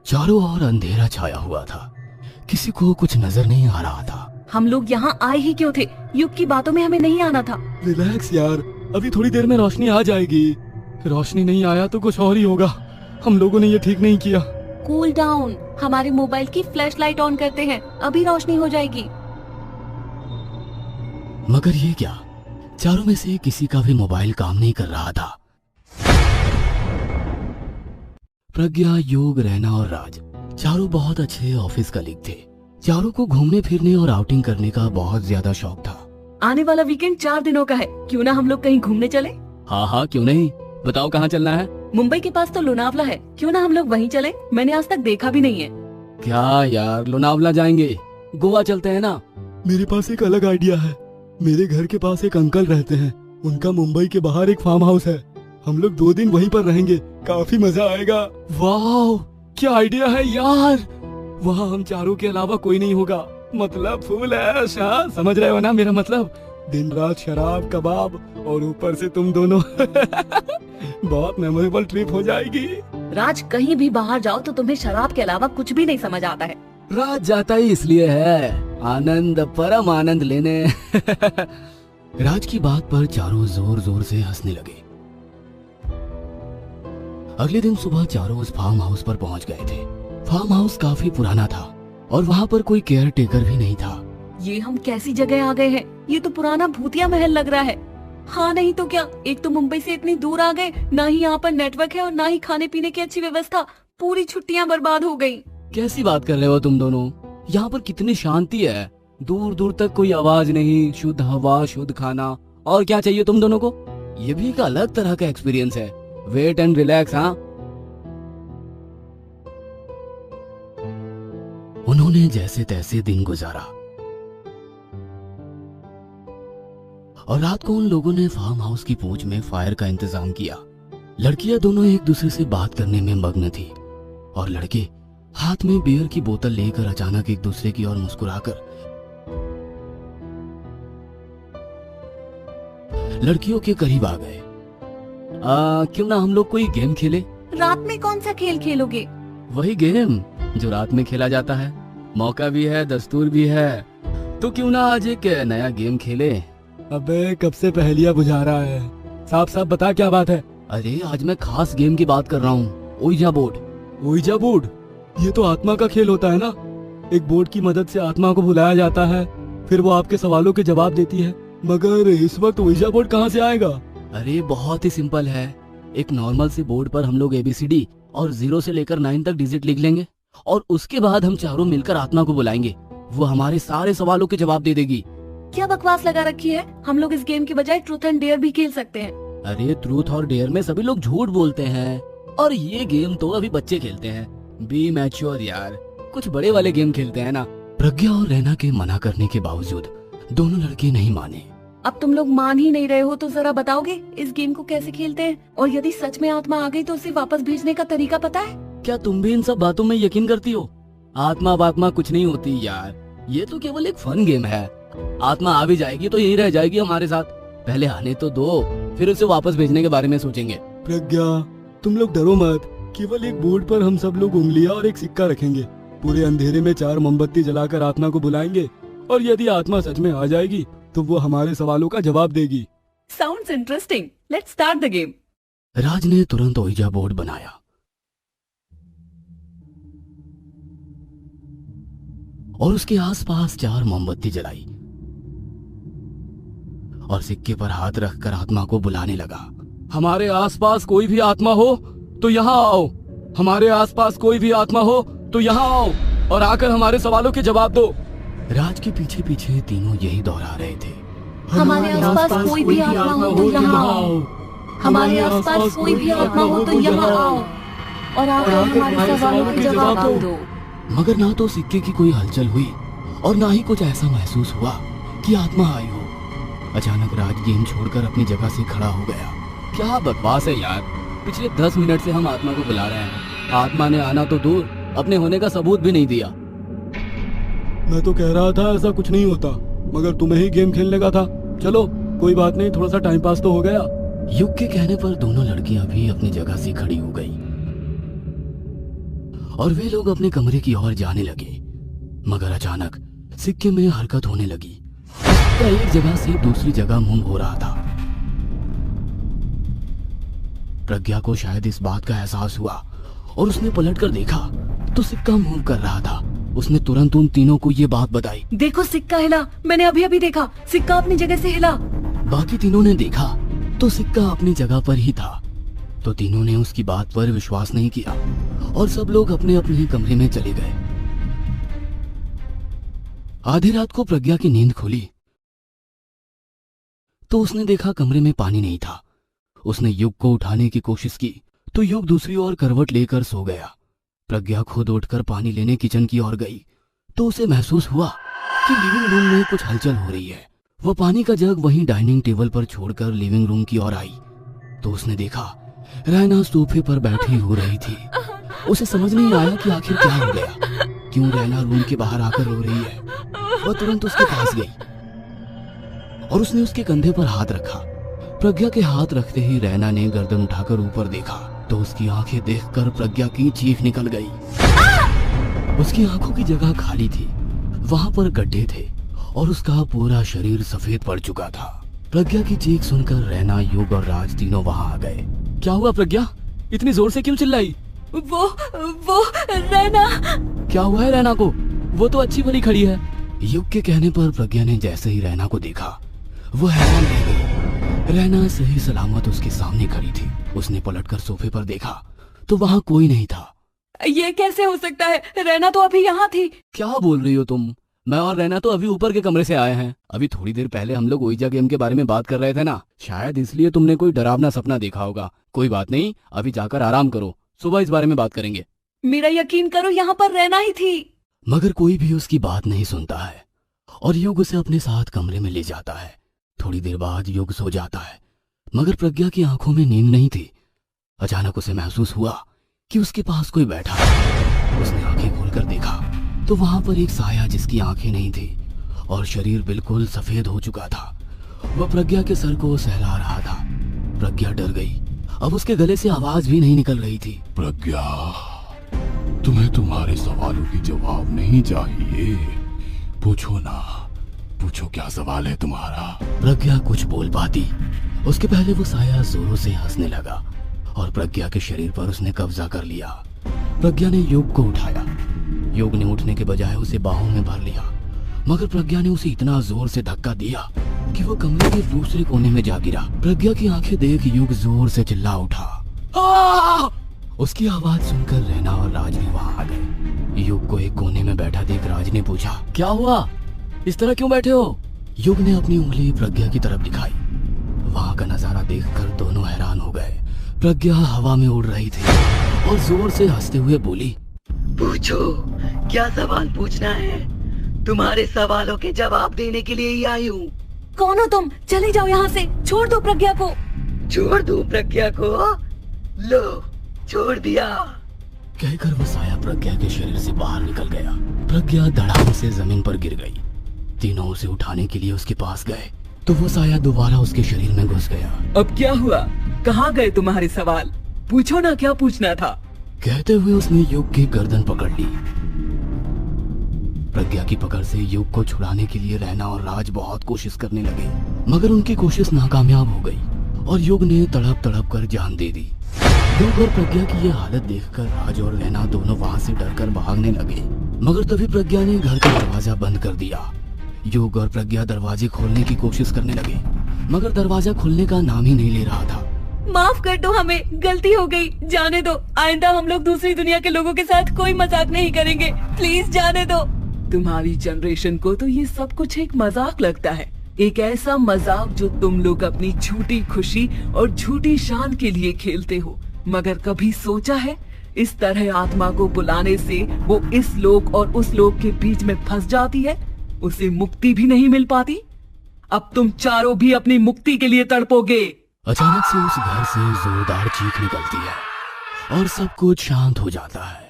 चारों ओर अंधेरा छाया हुआ था, किसी को कुछ नजर नहीं आ रहा था। हम लोग यहाँ आए ही क्यों थे? युग की बातों में हमें नहीं आना था। रिलैक्स यार, अभी थोड़ी देर में रोशनी आ जाएगी। रोशनी नहीं आया तो कुछ और ही होगा। हम लोगों ने ये ठीक नहीं किया। कूल डाउन, हमारे मोबाइल की फ्लैश लाइट ऑन करते हैं, अभी रोशनी हो जाएगी। मगर ये क्या, चारों में से किसी का भी मोबाइल काम नहीं कर रहा था। प्रज्ञा, योग, रैना और राज चारों बहुत अच्छे ऑफिस कलीग थे। चारों को घूमने फिरने और आउटिंग करने का बहुत ज्यादा शौक था। आने वाला वीकेंड 4 दिनों का है, क्यों ना हम लोग कहीं घूमने चले? हाँ हाँ, क्यों नहीं। बताओ कहाँ चलना है? मुंबई के पास तो लोनावला है, क्यों ना हम लोग वहीं चले? मैंने आज तक देखा भी नहीं है। क्या यार, लोनावला जाएंगे? गोवा चलते हैं ना। मेरे पास एक अलग आइडिया है। मेरे घर के पास एक अंकल रहते हैं, उनका मुंबई के बाहर एक फार्म हाउस है। हम लोग 2 दिन वहीं पर रहेंगे, काफी मजा आएगा। वाह, क्या आइडिया है यार। वहाँ हम चारों के अलावा कोई नहीं होगा, मतलब फुल ऐश। हाँ, समझ रहे हो ना मेरा मतलब? दिन रात शराब, कबाब और ऊपर से तुम दोनों। बहुत मेमोरेबल ट्रिप हो जाएगी। राज, कहीं भी बाहर जाओ तो तुम्हें शराब के अलावा कुछ भी नहीं समझ आता है। राज जाता ही इसलिए है, आनंद, परम आनंद लेने। राज की बात पर चारों जोर जोर से हंसने लगे। अगले दिन सुबह चारों उस फार्म हाउस पर पहुंच गए थे। फार्म हाउस काफी पुराना था और वहाँ पर कोई केयर टेकर भी नहीं था। ये हम कैसी जगह आ गए हैं? ये तो पुराना भूतिया महल लग रहा है। हाँ नहीं तो क्या, एक तो मुंबई से इतनी दूर आ गए, ना ही यहाँ पर नेटवर्क है और ना ही खाने पीने की अच्छी व्यवस्था। पूरी छुट्टियाँ बर्बाद हो गयी। कैसी बात कर रहे हो तुम दोनों? यहाँ पर कितनी शांति है, दूर दूर तक कोई आवाज नहीं, शुद्ध हवा, शुद्ध खाना। और क्या चाहिए तुम दोनों को? ये भी एक अलग तरह का एक्सपीरियंस है। Wait and relax. हाँ, उन्होंने जैसे तैसे दिन गुजारा और रात को उन लोगों ने फार्म हाउस की पूंछ में फायर का इंतजाम किया। लड़कियां दोनों एक दूसरे से बात करने में मग्न थी और लड़के हाथ में बियर की बोतल लेकर अचानक एक दूसरे की ओर मुस्कुराकर लड़कियों के करीब आ गए। क्यों ना हम लोग कोई गेम खेले? रात में कौन सा खेल खेलोगे? वही गेम जो रात में खेला जाता है। मौका भी है, दस्तूर भी है, तो क्यों ना आज एक नया गेम खेले। अबे कब से पहेलियां बुझा रहा है? साफ साफ बता क्या बात है। अरे आज मैं खास गेम की बात कर रहा हूँ, ओइजा बोर्ड। ओइजा बोर्ड? ये तो आत्मा का खेल होता है ना। एक बोर्ड की मदद से आत्मा को बुलाया जाता है, फिर वो आपके सवालों के जवाब देती है। मगर इस वक्त ओइजा बोर्ड कहाँ से आएगा? अरे बहुत ही सिंपल है। एक नॉर्मल से बोर्ड पर हम लोग ABCD और 0 से लेकर 9 तक डिजिट लिख लेंगे और उसके बाद हम चारों मिलकर आत्मा को बुलाएंगे। वो हमारे सारे सवालों के जवाब दे देगी। क्या बकवास लगा रखी है? हम लोग इस गेम की बजाय ट्रूथ एंड डेयर भी खेल सकते हैं। अरे ट्रूथ और डेयर में सभी लोग झूठ बोलते हैं और ये गेम तो अभी बच्चे खेलते हैं। बी मैच्योर यार, कुछ बड़े वाले गेम खेलते हैं ना। प्रज्ञा और रैना के मना करने के बावजूद दोनों लड़के नहीं माने। अब तुम लोग मान ही नहीं रहे हो तो जरा बताओगे इस गेम को कैसे खेलते हैं? और यदि सच में आत्मा आ गई तो उसे वापस भेजने का तरीका पता है? क्या तुम भी इन सब बातों में यकीन करती हो? आत्मा वात्मा कुछ नहीं होती यार, ये तो केवल एक फन गेम है। आत्मा आ भी जाएगी तो यही रह जाएगी हमारे साथ। पहले आने तो दो, फिर उसे वापस भेजने के बारे में सोचेंगे। प्रज्ञा, तुम लोग डरो मत। केवल एक बोर्ड पर हम सब लोग उंगलियां और एक सिक्का रखेंगे। पूरे अंधेरे में 4 मोमबत्ती जलाकर आत्मा को बुलाएंगे और यदि आत्मा सच में आ जाएगी तो वो हमारे सवालों का जवाब देगी। Sounds interesting, let's start the game. Raj ने तुरंत ओइजा बोर्ड बनाया और उसके आसपास 4 मोमबत्ती जलाई और सिक्के पर हाथ रखकर आत्मा को बुलाने लगा। हमारे आसपास कोई भी आत्मा हो तो यहाँ आओ, हमारे आसपास कोई भी आत्मा हो तो यहाँ आओ और आकर हमारे सवालों के जवाब दो। राज के पीछे पीछे तीनों यही दोहरा रहे थे। हमारे आसपास कोई भी आत्मा हो तो यहाँ आओ, हमारे आसपास कोई भी आत्मा हो तो यहाँ आओ और आकर हमारे सवालों के जवाब दो। मगर ना तो सिक्के की कोई हलचल हुई और ना ही कुछ ऐसा महसूस हुआ कि आत्मा आई हो। अचानक राज गेम छोड़कर अपनी जगह से खड़ा हो गया। क्या बकवास है यार, पिछले 10 मिनट से हम आत्मा को बुला रहे हैं, आत्मा ने आना तो दूर अपने होने का सबूत भी नहीं दिया। मैं तो कह रहा था ऐसा कुछ नहीं होता, मगर तुम्हें ही गेम खेलने का था। चलो कोई बात नहीं, थोड़ा सा टाइम पास तो हो गया। युग के कहने पर दोनों लड़कियां भी अपनी जगह से खड़ी हो गई और वे लोग अपने कमरे की ओर जाने लगे। मगर अचानक सिक्के में हरकत होने लगी। सिक्का एक जगह से दूसरी जगह मूव हो रहा था। प्रज्ञा को शायद इस बात का एहसास हुआ और उसने पलटकर देखा तो सिक्का मूव कर रहा था। उसने तुरंत उन तीनों को ये बात बताई। देखो सिक्का हिला, मैंने अभी अभी देखा, सिक्का अपनी जगह से हिला। बाकी तीनों ने देखा तो सिक्का अपनी जगह पर ही था। तो तीनों ने उसकी बात पर विश्वास नहीं किया और सब लोग अपने अपने कमरे में चले गए। आधी रात को प्रज्ञा की नींद खुली तो उसने देखा कमरे में पानी नहीं था। उसने युग को उठाने की कोशिश की तो युग दूसरी ओर करवट लेकर सो गया। प्रज्ञा खुद उठकर पानी लेने किचन की ओर गई तो उसे महसूस हुआ कि लिविंग रूम में कुछ हलचल हो रही है। वह पानी का जग वहीं डाइनिंग टेबल पर छोड़कर लिविंग रूम की ओर आई तो उसने देखा रैना सोफे पर बैठी हो रही थी। उसे समझ नहीं आया कि आखिर क्या हो गया, क्यों रैना रूम के बाहर आकर रो रही है। वह तुरंत उसके पास गई और उसने उसके कंधे पर हाथ रखा। प्रज्ञा के हाथ रखते ही रैना ने गर्दन उठाकर ऊपर देखा तो उसकी आंखें देखकर प्रज्ञा की चीख निकल गई। उसकी आंखों की जगह खाली थी, वहां पर गड्ढे थे और उसका पूरा शरीर सफेद पड़ चुका था। प्रज्ञा की चीख सुनकर रैना, युग और राज तीनों वहां आ गए। क्या हुआ प्रज्ञा, इतनी जोर से क्यों चिल्लाई? वो रैना। क्या हुआ है रैना को? वो तो अच्छी भली खड़ी है। युग के कहने पर प्रज्ञा ने जैसे ही रैना को देखा वो हैरान रह गई। रैना सही सलामत उसके सामने खड़ी थी। उसने पलटकर सोफे पर देखा तो वहां कोई नहीं था। ये कैसे हो सकता है? रैना तो अभी यहाँ थी। क्या बोल रही हो तुम? मैं और रैना तो अभी ऊपर के कमरे से आए हैं। अभी थोड़ी देर पहले हम लोग ओइजा गेम के बारे में बात कर रहे थे ना, शायद इसलिए तुमने कोई डरावना सपना देखा होगा। कोई बात नहीं, अभी जाकर आराम करो, सुबह इस बारे में बात करेंगे। मेरा यकीन करो, यहाँ पर रैना ही थी। मगर कोई भी उसकी बात नहीं सुनता है और युग उसे अपने साथ कमरे में ले जाता है। थोड़ी देर बाद युग सो जाता है मगर प्रज्ञा की आंखों में नींद नहीं थी। अचानक उसे महसूस हुआ कि उसके पास कोई बैठा है। उसने आंखें खोलकर देखा तो वहां पर एक साया जिसकी आंखें नहीं थी और शरीर बिल्कुल सफेद हो चुका था। वह प्रज्ञा के सर को सहला रहा था। प्रज्ञा डर गई। अब उसके गले से आवाज भी नहीं निकल रही थी। प्रज्ञा, तुम्हें तुम्हारे सवालों की जवाब नहीं चाहिए। पूछो ना, पूछो क्या सवाल है तुम्हारा। प्रज्ञा कुछ बोल पाती उसके पहले वो साया जोरों से हंसने लगा और प्रज्ञा के शरीर पर उसने कब्जा कर लिया। प्रज्ञा ने युग को उठाया। युग ने उठने के बजाय उसे बाहों में भर लिया मगर प्रज्ञा ने उसे इतना जोर से धक्का दिया कि वो कमरे के दूसरे कोने में जा गिरा। प्रज्ञा की आंखें देख युग जोर से चिल्ला उठा। उसकी आवाज सुनकर रैना और राज भी वहां आ गए। युग को एक कोने में बैठा देख राज ने पूछा, क्या हुआ, इस तरह क्यों बैठे हो? युग ने अपनी उंगली प्रज्ञा की तरफ दिखाई। वहां का नजारा देखकर दोनों हैरान हो गए। प्रज्ञा हवा में उड़ रही थी और जोर से हंसते हुए बोली, पूछो, क्या सवाल पूछना है? तुम्हारे सवालों के जवाब देने के लिए ही आई हूँ। कौन हो तुम? चले जाओ यहाँ से, छोड़ दो प्रज्ञा को। छोड़ दूं प्रज्ञा को? लो, छोड़ दिया। कहकर वो साया प्रज्ञा के शरीर से बाहर निकल गया। प्रज्ञा धड़ाम से जमीन पर गिर गई। तीनों उसे उठाने के लिए उसके पास गए तो वो साया दोबारा उसके शरीर में घुस गया। अब क्या हुआ? कहाँ गए तुम्हारे सवाल? पूछो ना, क्या पूछना था? कहते हुए उसने युग की गर्दन पकड़ ली। प्रज्ञा की पकड़ से युग को छुड़ाने के लिए रैना और राज बहुत कोशिश करने लगे मगर उनकी कोशिश नाकामयाब हो गई और युग ने तड़प तड़प कर जान दे दी। युग और प्रज्ञा की यह हालत देखकर राज और रैना दोनों वहां से डरकर भागने लगे मगर तभी प्रज्ञा ने घर का दरवाजा बंद कर दिया। युग और प्रज्ञा दरवाजे खोलने की कोशिश करने लगे मगर दरवाजा खुलने का नाम ही नहीं ले रहा था। माफ कर दो, हमें गलती हो गई, जाने दो। आइंदा हम लोग दूसरी दुनिया के लोगों के साथ कोई मजाक नहीं करेंगे, प्लीज जाने दो। तुम्हारी जनरेशन को तो ये सब कुछ एक मजाक लगता है, एक ऐसा मजाक जो तुम लोग अपनी झूठी खुशी और झूठी शान के लिए खेलते हो। मगर कभी सोचा है इस तरह आत्मा को बुलाने से वो इस लोक और उस लोक के बीच में फंस जाती है, उसे मुक्ति भी नहीं मिल पाती। अब तुम चारों भी अपनी मुक्ति के लिए तड़पोगे। अचानक से उस घर से जोरदार चीख निकलती है और सब कुछ शांत हो जाता है।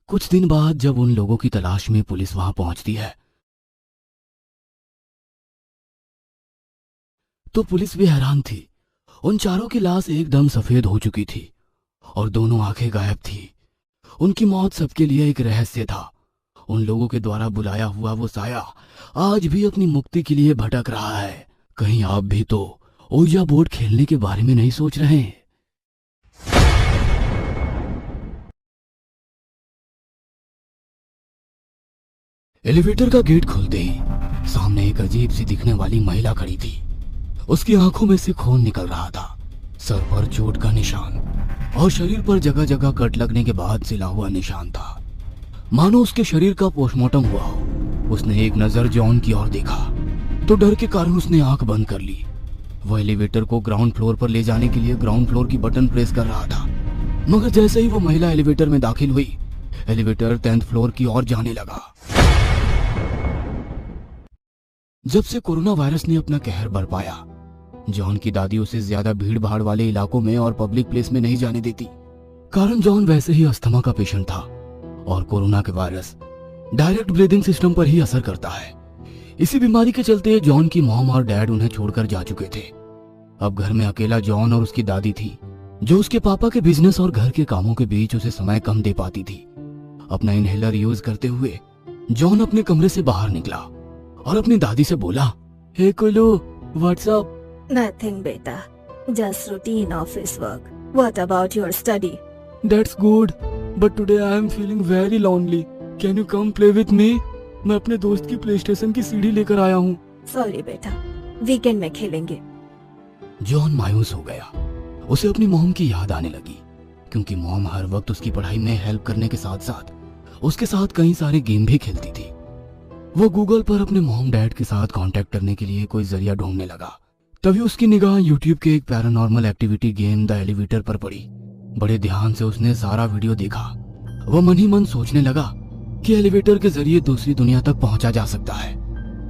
कुछ दिन बाद जब उन लोगों की तलाश में पुलिस वहां पहुंचती है तो पुलिस भी हैरान थी। उन चारों की लाश एकदम सफेद हो चुकी थी और दोनों आंखें गायब थी। उनकी मौत सबके लिए एक रहस्य था। उन लोगों के द्वारा बुलाया हुआ वो साया आज भी अपनी मुक्ति के लिए भटक रहा है। कहीं आप भी तो ओजा बोर्ड खेलने के बारे में नहीं सोच रहे हैं? एलिवेटर का गेट खुलते ही सामने एक अजीब सी दिखने वाली महिला खड़ी थी। उसकी आंखों में से खून निकल रहा था, सर पर चोट का निशान और शरीर पर जगह जगह कट लगने के बाद सिला हुआ निशान था, मानो उसके शरीर का पोस्टमार्टम हुआ हो। उसने एक नजर जॉन की ओर देखा तो डर के कारण उसने आंख बंद कर ली। वह एलिवेटर को ग्राउंड फ्लोर पर ले जाने के लिए ग्राउंड फ्लोर की बटन प्रेस कर रहा था, मगर जैसे ही वो महिला एलिवेटर में दाखिल हुई, एलिवेटर 10th फ्लोर की ओर जाने लगा। जब से कोरोना वायरस ने अपना कहर बरपाया, जॉन की दादी उसे ज्यादा भीड़ भाड़ वाले इलाकों में और पब्लिक प्लेस में नहीं जाने देती, कारण जॉन वैसे ही अस्थमा का पेशेंट था और कोरोना के वायरस डायरेक्ट ब्रीदिंग सिस्टम पर ही असर करता है। इसी बीमारी के चलते जॉन की मॉम और डैड उन्हें छोड़कर जा चुके थे। अब घर में अकेला जॉन और उसकी दादी थी, जो उसके पापा के बिजनेस और घर के कामों के बीच उसे समय कम दे पाती थी। अपना इनहेलर यूज करते हुए जॉन अपने कमरे से बाहर निकला और अपनी दादी से बोला, हे कुलू, what's up? Nothing, beta. Just routine office work. What about your study? That's good, but today I am feeling very lonely. Can you come play with me? मैं अपने दोस्त की प्लेस्टेशन की सीडी लेकर आया हूँ। Sorry, beta. Weekend में खेलेंगे। जॉन मायूस हो गया। उसे अपनी मॉम की याद आने लगी, क्योंकि मॉम हर वक्त उसकी पढ़ाई में हेल्प करने के साथ साथ उसके साथ कई सारे गेम भी खेलती थी। वो गूगल पर अपने मॉम डैड के साथ कांटेक्ट करने के लिए कोई जरिया ढूंढने लगा। तभी उसकी निगाह यूट्यूब के एक paranormal activity game the elevator पर पड़ी। बड़े ध्यान से उसने सारा वीडियो देखा। वह मन ही मन सोचने लगा कि एलिवेटर के जरिए दूसरी दुनिया तक पहुंचा जा सकता है,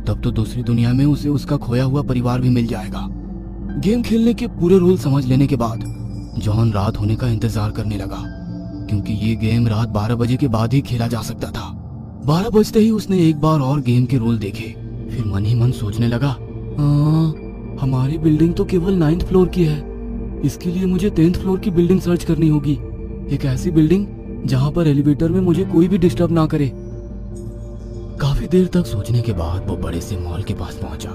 तब तो दूसरी दुनिया में उसे उसका खोया हुआ परिवार भी मिल जाएगा। गेम खेलने के पूरे रूल समझ लेने के बाद जॉन रात होने का इंतजार करने लगा, क्योंकि ये गेम रात 12 बजे के बाद ही खेला जा सकता था। 12 बजते ही उसने एक बार और गेम के रूल देखे, फिर मन ही मन सोचने लगा, हमारी बिल्डिंग तो केवल 9th फ्लोर की है, इसके लिए मुझे 10th फ्लोर की बिल्डिंग सर्च करनी होगी। एक ऐसी बिल्डिंग जहां पर एलिवेटर में मुझे कोई भी डिस्टर्ब ना करे। काफी देर तक सोचने के बाद वो बड़े से मॉल के पास पहुंचा।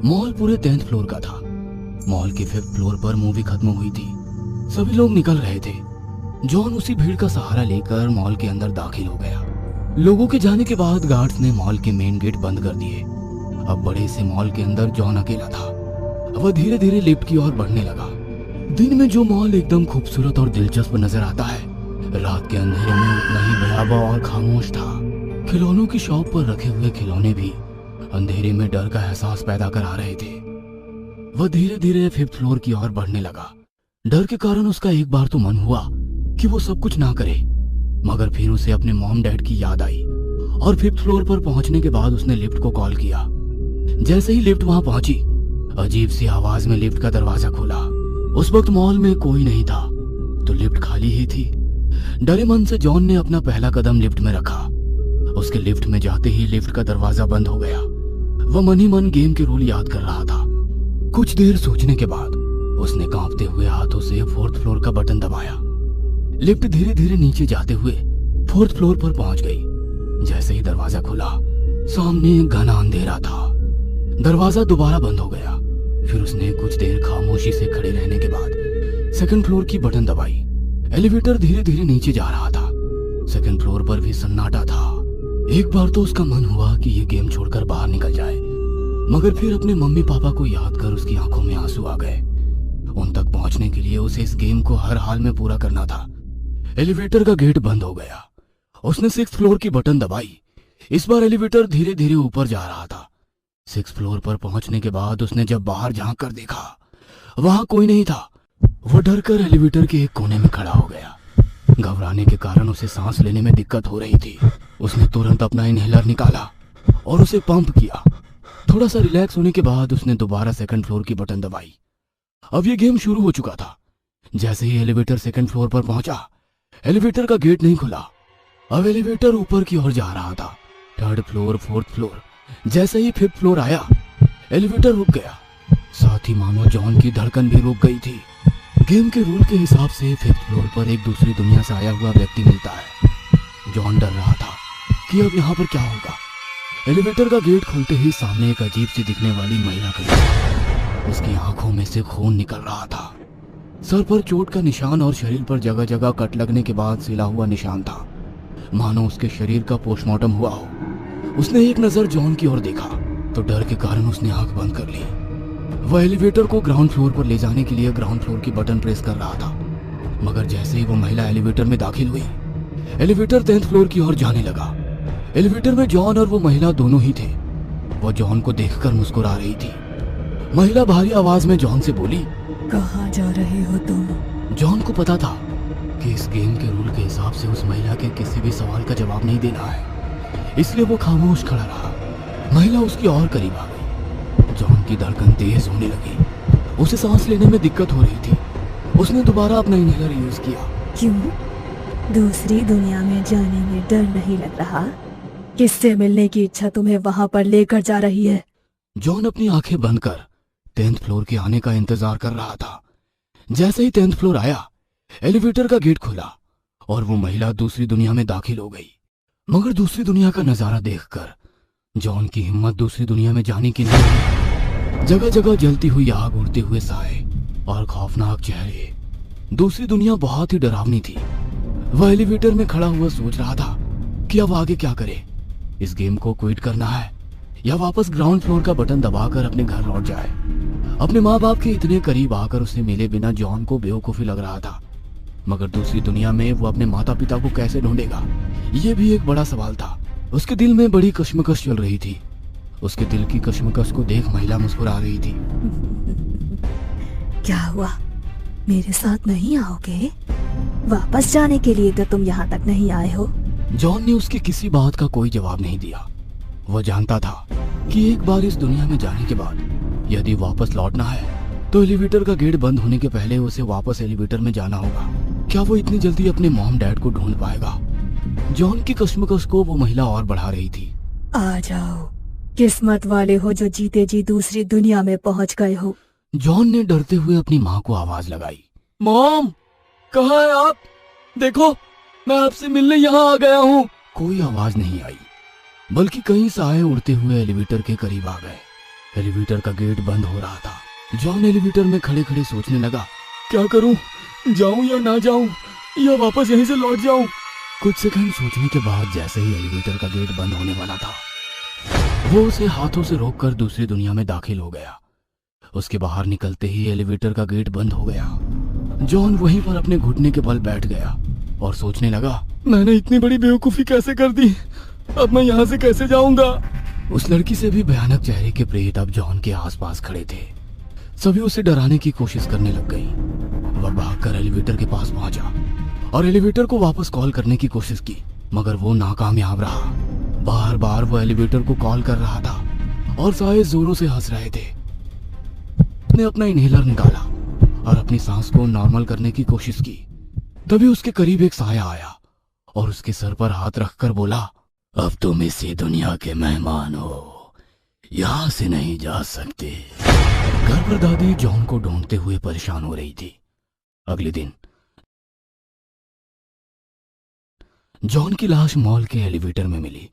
मॉल पूरे 10th फ्लोर का था। मॉल के 5th फ्लोर पर मूवी खत्म हुई थी। सभी लोग निकल रहे थे। जॉन उसी भीड़ का सहारा लेकर मॉल के अंदर दाखिल हो गया। लोगों के जाने के बाद गार्ड्स ने मॉल के मेन गेट बंद कर दिए। अब बड़े से मॉल के अंदर जॉन अकेला था। वह धीरे धीरे लिफ्ट की ओर बढ़ने लगा। दिन में जो मॉल एकदम खूबसूरत और दिलचस्प नजर आता है, रात के अंधेरे में उतना ही भयावह और खामोश था। खिलौनों की शॉप पर रखे हुए खिलौने भी अंधेरे में डर का एहसास पैदा करा रहे थे। वह धीरे धीरे 5th फ्लोर की ओर बढ़ने लगा। डर के कारण उसका एक बार तो मन हुआ कि वो सब कुछ ना करे, मगर फिर उसे अपने मॉम डैड की याद आई और 5th फ्लोर पर पहुंचने के बाद उसने लिफ्ट को कॉल किया। जैसे ही लिफ्ट वहां पहुंची, अजीब सी आवाज में लिफ्ट का दरवाजा खोला। उस वक्त मॉल में कोई नहीं था, तो लिफ्ट खाली ही थी। डरे मन से जॉन ने अपना पहला कदम लिफ्ट में रखा। उसके लिफ्ट में जाते ही लिफ्ट का दरवाजा बंद हो गया। वह मन ही मन गेम के रूल याद कर रहा था। कुछ देर सोचने के बाद उसने कांपते हुए हाथों से 4th फ्लोर का बटन दबाया। लिफ्ट धीरे धीरे नीचे जाते हुए 4th फ्लोर पर पहुंच गई। जैसे ही दरवाजा खुला, सामने घना अंधेरा था। दरवाजा दोबारा बंद हो गया। फिर उसने कुछ देर खामोशी से खड़े रहने के बाद 2nd फ्लोर की बटन दबाई। एलिवेटर धीरे धीरे नीचे जा रहा था। 2nd फ्लोर पर भी सन्नाटा था। एक बार तो उसका मन हुआ कि ये गेम छोड़कर बाहर निकल जाए, मगर फिर अपने मम्मी पापा को याद कर उसकी आंखों में आंसू आ गए। उन तक पहुंचने के लिए उसे इस गेम को हर हाल में पूरा करना था। एलिवेटर का गेट बंद हो गया। उसने 6th फ्लोर की बटन दबाई। इस बार एलिवेटर धीरे धीरे ऊपर जा रहा था। 6th फ्लोर पर पहुंचने के बाद उसने जब बाहर झांक कर देखा, वहां कोई नहीं था। वो डर कर एलिवेटर के एक कोने में खड़ा हो गया। घबराने के कारण उसे सांस लेने में दिक्कत हो रही थी। उसने तुरंत अपना इनहेलर निकाला और उसे पंप किया। थोड़ा सा रिलैक्स होने के बाद उसने दोबारा 2nd फ्लोर की बटन दबाई। अब ये गेम शुरू हो चुका था। जैसे ही एलिवेटर 2nd फ्लोर पर पहुंचा, एलिवेटर का गेट नहीं खुला। अब एलिवेटर ऊपर की ओर जा रहा था। 3rd floor, 4th floor. जैसे ही 5th फ्लोर आया, एलिवेटर रुक गया। साथ ही मानो जॉन की धड़कन भी रुक गई थी। गेम के रूल के हिसाब से 5th फ्लोर पर एक दूसरी दुनिया से आया हुआ व्यक्ति मिलता है। जॉन डर रहा था कि अब यहाँ पर क्या होगा। एलिवेटर का गेट खुलते ही सामने एक अजीब सी दिखने वाली महिला खड़ी। उसकी आंखों में से खून निकल रहा था। सर पर चोट का निशान और शरीर पर जगह जगह कट लगने के बाद सिला हुआ निशान था, मानो उसके शरीर का पोस्टमार्टम हुआ हो। उसने एक नजर जॉन की ओर देखा तो डर के कारण उसने आंख बंद कर ली। वह एलिवेटर को ग्राउंड फ्लोर पर ले जाने के लिए ग्राउंड फ्लोर की बटन प्रेस कर रहा था, मगर जैसे ही वो महिला एलिवेटर में दाखिल हुई, एलिवेटर 10th फ्लोर की ओर जाने लगा। एलिवेटर में जॉन और वो महिला दोनों ही थे। वो जॉन को देखकर मुस्कुरा रही थी। महिला भारी आवाज में जॉन से बोली, कहाँ जा रहे हो तुम? जॉन को पता था कि इस गेम के रूल के हिसाब से उस महिला के किसी भी सवाल का जवाब नहीं देना है, इसलिए वो खामोश खड़ा रहा। महिला उसकी और करीब आ गई। जॉन की धड़कन तेज होने लगी। उसे सांस लेने में दिक्कत हो रही थी। उसने दोबारा अपना इनहेलर यूज किया। क्यों? दूसरी दुनिया में जाने में डर नहीं लग रहा? किससे मिलने की इच्छा तुम्हें वहां पर लेकर जा रही है? जॉन अपनी आंखें बंद कर 10th फ्लोर के आने का इंतजार कर रहा था। जैसे ही 10th फ्लोर आया, एलिवेटर का गेट खुला और वो महिला दूसरी दुनिया में दाखिल हो गई। मगर दूसरी दुनिया का नजारा देखकर जॉन की हिम्मत दूसरी दुनिया में जाने की नहीं हुई। जगह जगह जलती हुई आग, उड़ते हुए साए और खौफनाक चेहरे। दूसरी दुनिया बहुत ही डरावनी थी। वह एलिवेटर में खड़ा हुआ सोच रहा था कि अब आगे क्या करे। इस गेम को क्विट करना है या वापस ग्राउंड फ्लोर का बटन दबाकर अपने घर लौट जाए। अपने माँ बाप के इतने करीब आकर उसे मिले बिना जॉन को बेवकूफी लग रहा था, मगर दूसरी दुनिया में वो अपने माता पिता को कैसे ढूंढेगा, ये भी एक बड़ा सवाल था। उसके दिल में बड़ी कश्मकश चल रही थी। उसके दिल की कश्मकश को देख महिला मुस्कुरा रही थी। क्या हुआ? मेरे साथ नहीं आओगे? वापस जाने के लिए तो तुम यहाँ तक नहीं आए हो। जॉन ने उसकी किसी बात का कोई जवाब नहीं दिया। वह जानता था कि एक बार इस दुनिया में जाने के बाद यदि वापस लौटना है तो एलिवेटर का गेट बंद होने के पहले उसे वापस एलिवेटर में जाना होगा। क्या वो इतनी जल्दी अपने मॉम डैड को ढूंढ पाएगा? जॉन की कश्मकश को वो महिला और बढ़ा रही थी। आ जाओ, किस्मत वाले हो जो जीते जी दूसरी दुनिया में पहुंच गए हो। जॉन ने डरते हुए अपनी माँ को आवाज लगाई। मॉम, कहाँ है आप? देखो, मैं आपसे मिलने यहाँ आ गया हूँ। कोई आवाज नहीं आई, बल्कि कई साए उड़ते हुए एलिवेटर के करीब आ गए। एलिवेटर का गेट बंद हो रहा था। जॉन एलिवेटर में खड़े खड़े सोचने लगा, क्या करूँ? जाऊँ या ना जाऊँ, या वापस यहीं से लौट जाऊँ? कुछ सेकंड सोचने के बाद जैसे ही एलिवेटर का गेट बंद होने वाला था, वो उसे हाथों से रोककर दूसरी दुनिया में दाखिल हो गया। उसके बाहर निकलते ही एलिवेटर का गेट बंद हो गया। जॉन वहीं पर अपने घुटने के बल बैठ गया और सोचने लगा, मैंने इतनी बड़ी बेवकूफी कैसे कर दी? अब मैं यहाँ से कैसे जाऊंगा? उस लड़की से भी भयानक चेहरे के प्रेत अब जॉन के आसपास खड़े थे। सभी उसे डराने की कोशिश करने लग गई। वह भागकर एलिवेटर के पास पहुंचा और एलिवेटर को वापस कॉल करने की कोशिश की, मगर वो नाकामयाब रहा। बार बार वो एलिवेटर को कॉल कर रहा था और साए जोरों से हंस रहे थे। उसने अपना इनहेलर निकाला और अपनी सांस को नॉर्मल करने की कोशिश की। तभी उसके करीब एक साया आया और उसके सर पर हाथ रखकर बोला, अब तुम इसी दुनिया के मेहमान हो, यहाँ से नहीं जा सकते। घर पर दादी जॉन को ढूंढते हुए परेशान हो रही थी। अगले दिन जॉन की लाश मॉल के एलिवेटर में मिली।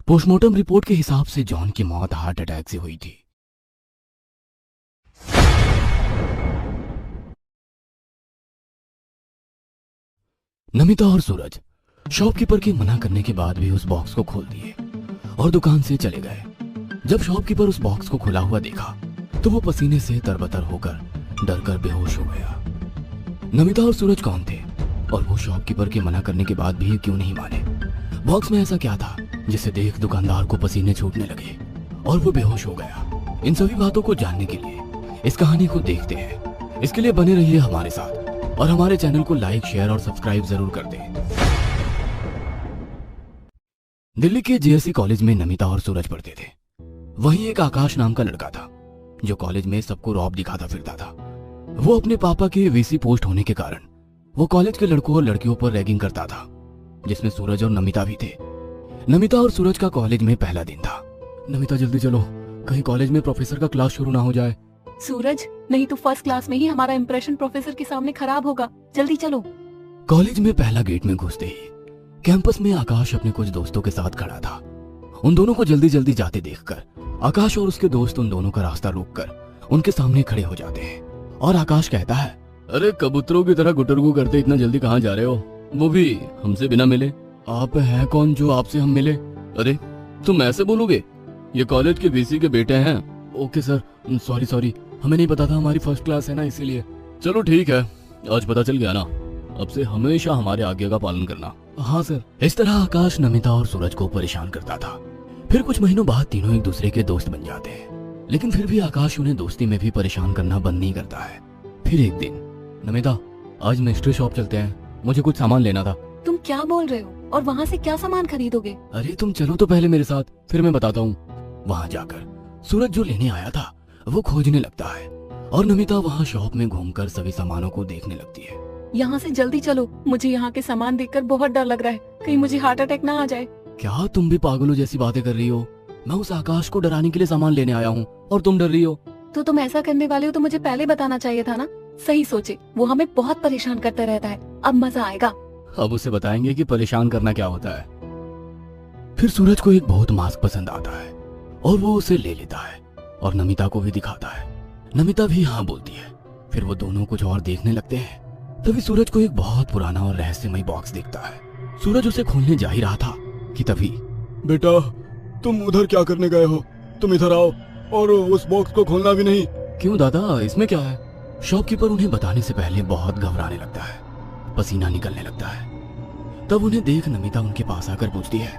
पोस्टमार्टम रिपोर्ट के हिसाब से जॉन की मौत हार्ट अटैक से हुई थी। नमिता और सूरज शॉपकीपर के मना करने के बाद भी उस बॉक्स को खोल दिए और दुकान से चले गए। जब शॉपकीपर उस बॉक्स को खुला हुआ देखा तो वो पसीने से तरबतर होकर डरकर बेहोश हो गया। नमिता और सूरज कौन थे और वो शॉपकीपर के मना करने के बाद भी क्यों नहीं माने? बॉक्स में ऐसा क्या था जिसे देख दुकानदार को पसीने छूटने लगे और वो बेहोश हो गया? इन सभी बातों को जानने के लिए इस कहानी को देखते हैं। इसके लिए बने रहिए हमारे साथ और हमारे चैनल को लाइक, शेयर और सब्सक्राइब जरूर कर दें। दिल्ली के जेएससी कॉलेज में नमिता और सूरज पढ़ते थे। वहीं एक आकाश नाम का लड़का था जो कॉलेज में सबको रौब दिखाता फिरता था। वो अपने पापा के वीसी पोस्ट होने के कारण वो कॉलेज के लड़कों और लड़कियों पर रैगिंग करता था, जिसमें सूरज और नमिता भी थे। नमिता और सूरज का कॉलेज में पहला दिन था। नमिता जल्दी चलो, कहीं कॉलेज में प्रोफेसर का क्लास शुरू ना हो जाए। सूरज, नहीं तो फर्स्ट क्लास में ही हमारा इम्प्रेशन प्रोफेसर के सामने खराब होगा। जल्दी चलो। कॉलेज में पहला गेट में घुसते ही कैंपस में आकाश अपने कुछ दोस्तों के साथ खड़ा था। उन दोनों को जल्दी जल्दी जाते देखकर आकाश और उसके दोस्त उन दोनों का रास्ता रोककर उनके सामने खड़े हो जाते हैं और आकाश कहता है, अरे कबूतरों की तरह गुटरगू करते इतना जल्दी कहाँ जा रहे हो, वो भी हमसे बिना मिले? आप हैं कौन जो आपसे हम मिले? अरे तुम ऐसे बोलोगे? ये कॉलेज के वीसी के बेटे हैं। ओके सर, सॉरी, हमें नहीं पता था, हमारी फर्स्ट क्लास है ना इसीलिए। चलो ठीक है, आज पता चल गया ना, अब से हमेशा हमारे आज्ञा का पालन करना। हाँ सर। इस तरह आकाश नमिता और सूरज को परेशान करता था। फिर कुछ महीनों बाद तीनों एक दूसरे के दोस्त बन जाते हैं, लेकिन फिर भी आकाश उन्हें दोस्ती में भी परेशान करना बंद नहीं करता है। फिर एक दिन, नमिता आज मिस्ट्री शॉप चलते हैं, मुझे कुछ सामान लेना था। तुम क्या बोल रहे हो? और वहाँ से क्या सामान खरीदोगे? अरे तुम चलो तो पहले मेरे साथ, फिर मैं बताता हूँ। वहाँ जाकर सूरज जो लेने आया था वो खोजने लगता है और नमिता वहाँ शॉप में घूमकर सभी सामानों को देखने लगती है। यहाँ से जल्दी चलो, मुझे यहाँ के सामान देखकर बहुत डर लग रहा है, कहीं मुझे हार्ट अटैक ना आ जाए। क्या तुम भी पागलों जैसी बातें कर रही हो? मैं उस आकाश को डराने के लिए सामान लेने आया हूँ और तुम डर रही हो? तो तुम ऐसा करने वाले हो तो मुझे पहले बताना चाहिए था ना। सही सोचे, वो हमें बहुत परेशान करता रहता है, अब मजा आएगा। अब उसे बताएंगे कि परेशान करना क्या होता है। फिर सूरज को एक बहुत मास्क पसंद आता है और वो उसे ले लेता है और नमिता को भी दिखाता है। नमिता भी हाँ बोलती है। फिर वो दोनों कुछ और देखने लगते हैं। तभी सूरज को एक बहुत पुराना और रहस्यमय बॉक्स दिखता है। सूरज उसे खोलने जा ही रहा था कि तभी, बेटा तुम उधर क्या करने गए हो? तुम इधर आओ और उस बॉक्स को खोलना भी नहीं। क्यों दादा, इसमें क्या है? शॉपकीपर उन्हें बताने से पहले बहुत घबराने लगता है, पसीना निकलने लगता है। तब उन्हें देख नमिता उनके पास आकर पूछती है,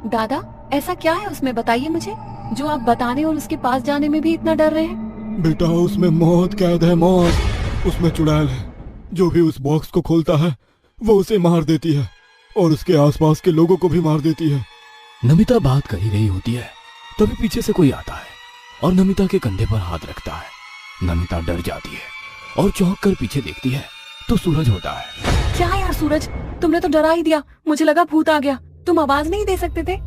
दादा ऐसा क्या है उसमें, बताइए मुझे, जो आप बताने और उसके पास जाने में भी इतना डर रहे हैं। बेटा उसमें मौत कैद है, मौत। उसमें चुड़ैल है, जो भी उस बॉक्स को खोलता है वो उसे मार देती है और उसके आसपास के लोगों को भी मार देती है। नमिता बात कर ही रही होती है, तभी पीछे से कोई आता है और नमिता के कंधे पर हाथ रखता है। नमिता डर जाती है और चौंक कर पीछे देखती है तो सूरज होता है। क्या यार सूरज, तुमने तो डरा ही दिया, मुझे लगा भूत आ गया। तुम आवाज नहीं दे सकते थे?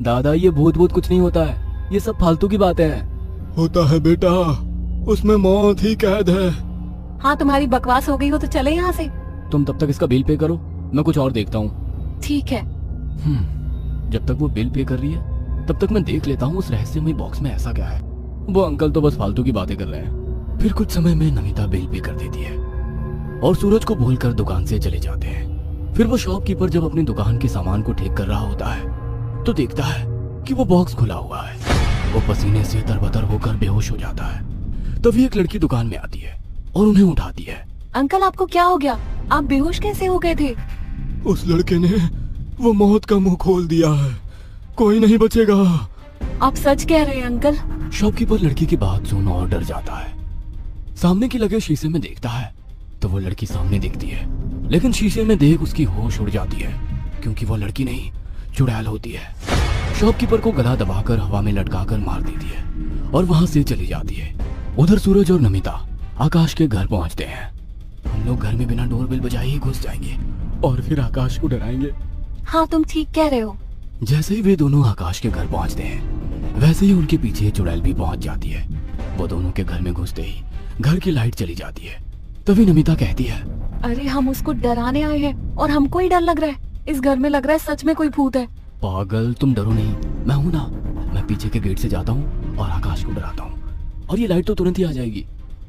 दादा ये भूत भूत कुछ नहीं होता है, ये सब फालतू की बातें हैं। होता है बेटा, उसमें मौत ही कैद है। हाँ तुम्हारी बकवास हो गई हो तो चले यहाँ से। तुम तब तक इसका बिल पे करो, मैं कुछ और देखता हूँ। ठीक है। जब तक वो बिल पे कर रही है तब तक मैं देख लेता हूँ उस रहस्यमय बॉक्स में ऐसा क्या है। वो अंकल तो बस फालतू की बातें कर रहे हैं। फिर कुछ समय में नमिता बिल पे कर देती है और सूरज को भूलकर दुकान से चले जाते हैं। फिर वो शॉपकीपर जब अपनी दुकान के सामान को ठीक कर रहा होता है तो देखता है कि वो बॉक्स खुला हुआ है। वो पसीने से तरबतर होकर बेहोश हो जाता है। तभी एक लड़की दुकान में आती है और उन्हें उठाती है। अंकल आपको क्या हो गया, आप बेहोश कैसे हो गए थे? उस लड़के ने वो मौत का मुंह खोल दिया है, कोई नहीं बचेगा। आप सच कह रहे हैं अंकल? शॉपकीपर लड़की की बात सुन और डर जाता है। सामने की लगे शीशे में देखता है तो वो लड़की सामने दिखती है, लेकिन शीशे में देख उसकी होश उड़ जाती है क्योंकि वो लड़की नहीं चुड़ैल होती है। शॉपकीपर को गला दबाकर हवा में लटकाकर मार देती है और वहां से चली जाती है। उधर सूरज और नमिता आकाश के घर पहुंचते हैं। हम लोग घर में बिना डोरबेल बजाए ही घुस जाएंगे और फिर आकाश को डराएंगे। हाँ तुम ठीक कह रहे हो। जैसे ही वे दोनों आकाश के घर पहुंचते हैं वैसे ही उनके पीछे चुड़ैल भी पहुंच जाती है। वो दोनों के घर में घुसते ही घर की लाइट चली जाती है। तभी नमिता कहती है, अरे हम उसको डराने आए हैं और हमको ही डर लग रहा है। इस घर में लग रहा है सच में कोई भूत है। पागल तुम डरो नहीं, मैं हूं ना। मैं पीछे के गेट से जाता हूँ और आकाश को डराता हूँ और ये लाइट तो तुरंत ही आ जाएगी।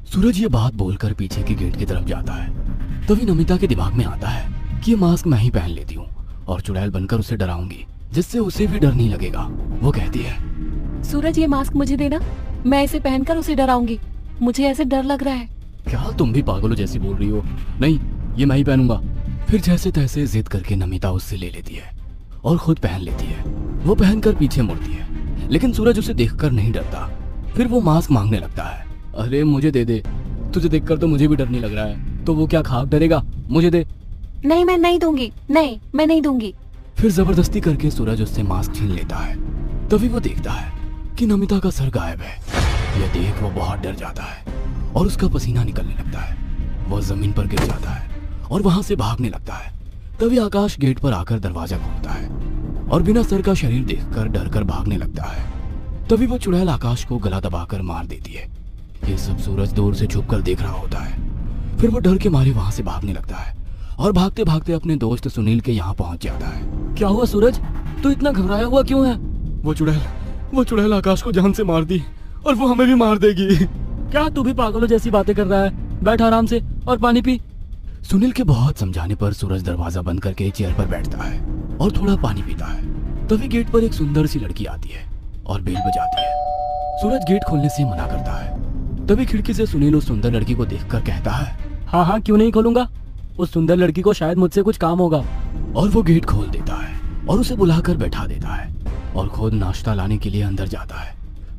सूरज ये बात बोलकर पीछे के गेट की तरफ जाता है। तभी नमिता के दिमाग में आता है कि ये मास्क मैं ही पहन लेती हूँ और चुड़ैल बनकर उसे डराऊंगी, जिससे उसे भी डर नहीं लगेगा। वो कहती है, सूरज ये मास्क मुझे देना, मैं इसे पहनकर उसे डराऊंगी, मुझे ऐसे डर लग रहा है। क्या तुम भी पागलों जैसी बोल रही हो? नहीं, ये मैं ही पहनूंगा। फिर जैसे तैसे जिद करके नमिता उससे ले लेती है और खुद पहन लेती है। वो पहनकर पीछे मुड़ती है, लेकिन सूरज उसे देखकर नहीं डरता। फिर वो मास्क मांगने लगता है। अरे मुझे दे दे, तुझे देखकर तो मुझे भी डर नहीं लग रहा है, तो वो क्या खाक डरेगा? मुझे दे। नहीं मैं नहीं दूंगी, नहीं मैं नहीं दूंगी। फिर जबरदस्ती करके सूरज उससे मास्क छीन लेता है। तभी वो देखता है कि नमिता का सर गायब है। यह देख वो बहुत डर जाता है और उसका पसीना निकलने लगता है। वो जमीन पर गिर जाता है और वहां से भागने लगता है। तभी आकाश गेट पर आकर दरवाजा खोलता है और बिना सर का शरीर देखकर डर कर भागने लगता है। तभी वो चुड़ैल आकाश को गला दबाकर मार देती है। ये सब सूरज दूर से छुप कर देख रहा होता है। फिर वो डर के मारे वहां से भागने लगता है और भागते भागते अपने दोस्त सुनील के यहाँ पहुंच जाता है। क्या हुआ सूरज, तू इतना घबराया हुआ क्यों है? वो चुड़ैल आकाश को जान से मार दी और वो हमें भी मार देगी। क्या तू भी पागलों जैसी बातें कर रहा है? बैठ आराम से और पानी पी। सुनील के बहुत समझाने पर सूरज दरवाजा बंद करके चेयर पर बैठता है और थोड़ा पानी पीता है। तभी गेट पर एक सुंदर सी लड़की आती है और बेल बजाती है। सूरज गेट खोलने से मना करता है। तभी खिड़की से सुनील उस सुंदर लड़की को देखकर कहता है, हाँ क्यों नहीं खोलूंगा, उस सुंदर लड़की को शायद मुझसे कुछ काम होगा। और वो गेट खोल देता है और उसे बुलाकर बैठा देता है और खुद नाश्ता लाने के लिए अंदर जाता है।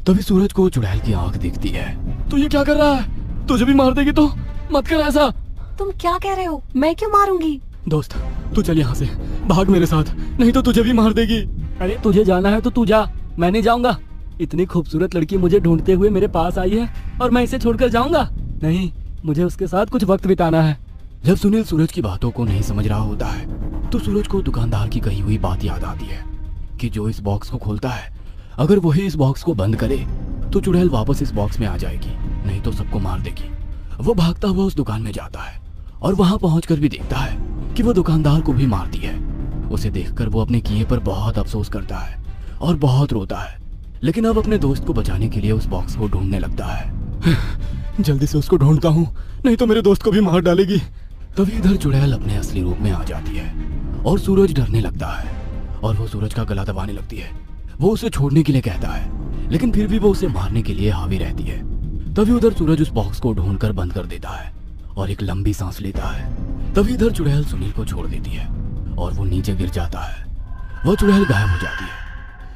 तभी सूरज को चुड़ैल की आंख दिखती है। तू ये क्या कर रहा है? तुझे भी मार देगी तो मत कर ऐसा। तुम क्या कह रहे हो? मैं क्यों मारूंगी? दोस्त तू चल यहाँ से, भाग मेरे साथ, नहीं तो तुझे भी मार देगी। अरे तुझे जाना है तो तू जा, मैं नहीं जाऊंगा। इतनी खूबसूरत लड़की मुझे ढूंढते हुए मेरे पास आई है और मैं इसे छोड़कर जाऊंगा? नहीं, मुझे उसके साथ कुछ वक्त बिताना है। जब सुनील सूरज की बातों को नहीं समझ रहा होता है तो सूरज को दुकानदार की कही हुई बात याद आती है कि जो इस बॉक्स को खोलता है, अगर वही इस बॉक्स को बंद करे तो चुड़ैल वापस इस बॉक्स में आ जाएगी, नहीं तो सबको मार देगी। वो भागता हुआ उस दुकान में जाता है और वहां पहुंचकर भी देखता है कि वो दुकानदार को भी मार दी है। उसे देखकर वो अपने किए पर बहुत अफसोस करता है और बहुत रोता है, लेकिन अब अपने दोस्त को बचाने के लिए उस बॉक्स को ढूंढने लगता है। जल्दी से उसको ढूंढता हूँ, नहीं तो मेरे दोस्त को भी मार डालेगी। तभी इधर चुड़ैल अपने असली रूप में आ जाती है और सूरज डरने लगता है और वो सूरज का गला दबाने लगती है। वो उसे छोड़ने के लिए कहता है, लेकिन फिर भी वो उसे मारने के लिए हावी रहती है। तभी उधर सूरज उस बॉक्स को ढूंढकर बंद कर देता है और एक लंबी सांस लेता है। तभी इधर चुड़ैल सुनील को छोड़ देती है और वो नीचे गिर जाता है। वो चुड़ैल गायब हो जाती है।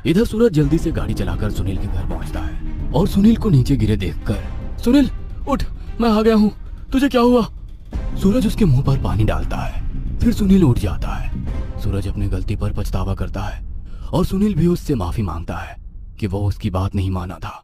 इधर सूरज जल्दी से गाड़ी चलाकर सुनील के घर पहुंचता है और सुनील को नीचे गिरे देखकर, सुनील उठ, मैं आ गया हूँ, तुझे क्या हुआ? सूरज उसके मुंह पर पानी डालता है। फिर सुनील उठ जाता है। सूरज अपनी गलती पर पछतावा करता है और सुनील भी उससे माफी मांगता है कि वो उसकी बात नहीं माना था।